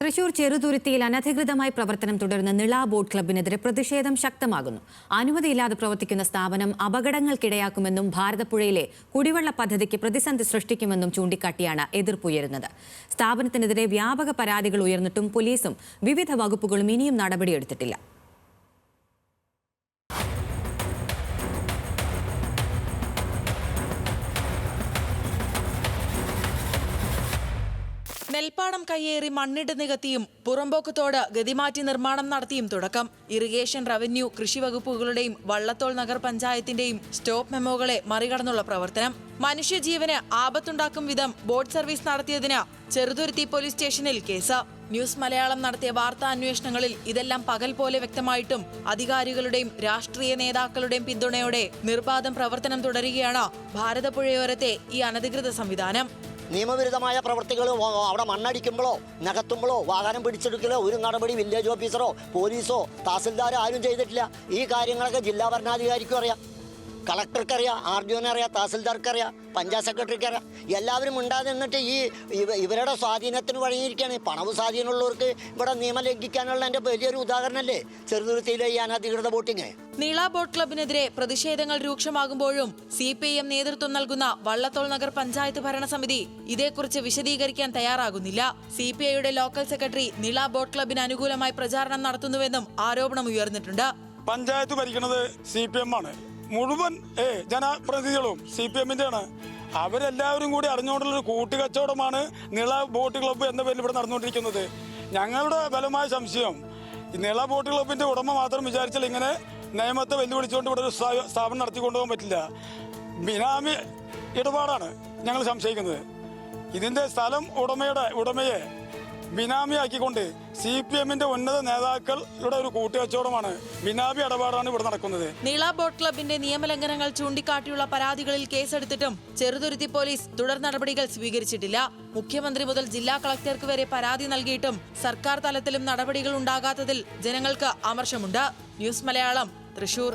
തൃശൂർ ചെറുതുരുത്തിയിൽ അനധികൃതമായി പ്രവർത്തനം തുടരുന്ന നിള ബോട്ട് ക്ലബിനെതിരെ പ്രതിഷേധം ശക്തമാകുന്നു. അനുമതിയില്ലാതെ പ്രവർത്തിക്കുന്ന സ്ഥാപനം അപകടങ്ങൾക്കിടയാക്കുമെന്നും ഭാരതപ്പുഴയിലെ കുടിവെള്ള പദ്ധതിക്ക് പ്രതിസന്ധി സൃഷ്ടിക്കുമെന്നും ചൂണ്ടിക്കാട്ടിയാണ് എതിർപ്പുയരുന്നത്. സ്ഥാപനത്തിനെതിരെ വ്യാപക പരാതികൾ ഉയർന്നിട്ടും പോലീസും വിവിധ വകുപ്പുകളും ഇനിയും നടപടിയെടുത്തിട്ടില്ല. നെൽപ്പാടം കയ്യേറി മണ്ണിട്ട് നികത്തിയും പുറമ്പോക്കത്തോട് ഗതിമാറ്റി നിർമ്മാണം നടത്തിയും തുടക്കം. ഇറിഗേഷൻ, റവന്യൂ, കൃഷി വകുപ്പുകളുടെയും വള്ളത്തോൾ നഗർ പഞ്ചായത്തിന്റെയും സ്റ്റോപ്പ് മെമ്മോകളെ മറികടന്നുള്ള പ്രവർത്തനം. മനുഷ്യജീവന് ആപത്തുണ്ടാക്കും വിധം ബോട്ട് സർവീസ് നടത്തിയതിന് ചെറുതുരുത്തി പോലീസ് സ്റ്റേഷനിൽ കേസ്. ന്യൂസ് മലയാളം നടത്തിയ വാർത്താ അന്വേഷണങ്ങളിൽ ഇതെല്ലാം പകൽ പോലെ വ്യക്തമായിട്ടും അധികാരികളുടെയും രാഷ്ട്രീയ നേതാക്കളുടെയും പിന്തുണയോടെ നിർബാധം പ്രവർത്തനം തുടരുകയാണ് ഭാരതപ്പുഴയോരത്തെ ഈ അനധികൃത സംവിധാനം. നിയമവിരുദ്ധമായ പ്രവൃത്തികൾ അവിടെ മണ്ണടിക്കുമ്പോഴോ നകത്തുമ്പോഴോ വാഹനം പിടിച്ചെടുക്കലോ ഒരു നടപടി വില്ലേജ് ഓഫീസറോ പോലീസോ തഹസിൽദാരോ ആരും ചെയ്തിട്ടില്ല. ഈ കാര്യങ്ങളൊക്കെ ജില്ലാ ഭരണാധികാരിക്കും അറിയാം, കളക്ടർക്കറിയാം, RDOനറിയാം, തഹസിൽദാർക്കറിയാം, പഞ്ചായത്ത് സെക്രട്ടറിക്കറിയാം. എല്ലാവരും ഉണ്ടാതെ നിന്നിട്ട് ഇവരുടെ സ്വാധീനത്തിന് വഴങ്ങിയിരിക്കുകയാണ്. പണവും സ്വാധീനമുള്ളവർക്ക് ഇവിടെ നിയമം ലംഘിക്കാനുള്ള എൻ്റെ വലിയൊരു ഉദാഹരണമല്ലേ ചെറുതുരുത്തിയിലെ ഈ അനധികൃത ബോട്ടിങ്. നിള ബോട്ട് ക്ലബിനെതിരെ പ്രതിഷേധങ്ങൾ രൂക്ഷമാകുമ്പോഴും CPIM നേതൃത്വം നൽകുന്ന വള്ളത്തോൾ നഗർ പഞ്ചായത്ത് ഭരണസമിതി ഇതേക്കുറിച്ച് വിശദീകരിക്കാൻ തയ്യാറാകുന്നില്ല. CPIയുടെ ലോക്കൽ സെക്രട്ടറി നിള ബോട്ട് ക്ലബിന് അനുകൂലമായി പ്രചാരണം നടത്തുന്നുവെന്നും ആരോപണം ഉയർന്നിട്ടുണ്ട്. പഞ്ചായത്ത് ഭരിക്കുന്നത് CPM ആണ്. മുഴുവൻ ജനപ്രതിനിധികളും CPMന്റെ ആണ്. അവരെല്ലാവരും കൂടി അറിഞ്ഞുകൊണ്ടുള്ള ഒരു കൂട്ടുകച്ചവടമാണ് നിള ബോട്ട് ക്ലബ്ബ് എന്ന പേരിൽ ഇവിടെ നടന്നുകൊണ്ടിരിക്കുന്നത്. ഞങ്ങളുടെ ബലമായ സംശയം, നിള ബോട്ട് ക്ലബിന്റെ ഉടമ മാത്രം വിചാരിച്ചാൽ ഇങ്ങനെ നിയമത്തെ വെല്ലുവിളിച്ചുകൊണ്ട് ഇവിടെ ഒരു സ്ഥാപനം നടത്തിക്കൊണ്ടുപോകാൻ പറ്റില്ല. ബിനാമി ഇടപാടാണ് ഞങ്ങൾ സംശയിക്കുന്നത്. ഇതിന്റെ സ്ഥലം ഉടമയെ ബിനാമിയാക്കിക്കൊണ്ട് CPMന്റെ ഉന്നത നേതാക്കളുടെ ഒരു കൂട്ടുകച്ചവടമാണ്, ബിനാമി ഇടപാടാണ് ഇവിടെ നടക്കുന്നത്. നിള ബോട്ട് ക്ലബിന്റെ നിയമലംഘനങ്ങൾ ചൂണ്ടിക്കാട്ടിയുള്ള പരാതികളിൽ കേസെടുത്തിട്ടും ചെറുതുരുത്തി പോലീസ് തുടർ നടപടികൾ സ്വീകരിച്ചിട്ടില്ല. മുഖ്യമന്ത്രി മുതൽ ജില്ലാ കളക്ടർക്ക് വരെ പരാതി നൽകിയിട്ടും സർക്കാർ തലത്തിലും നടപടികൾ ഉണ്ടാകാത്തതിൽ ജനങ്ങൾക്ക് അമർഷമുണ്ട്. ന്യൂസ് മലയാളം, തൃശൂർ.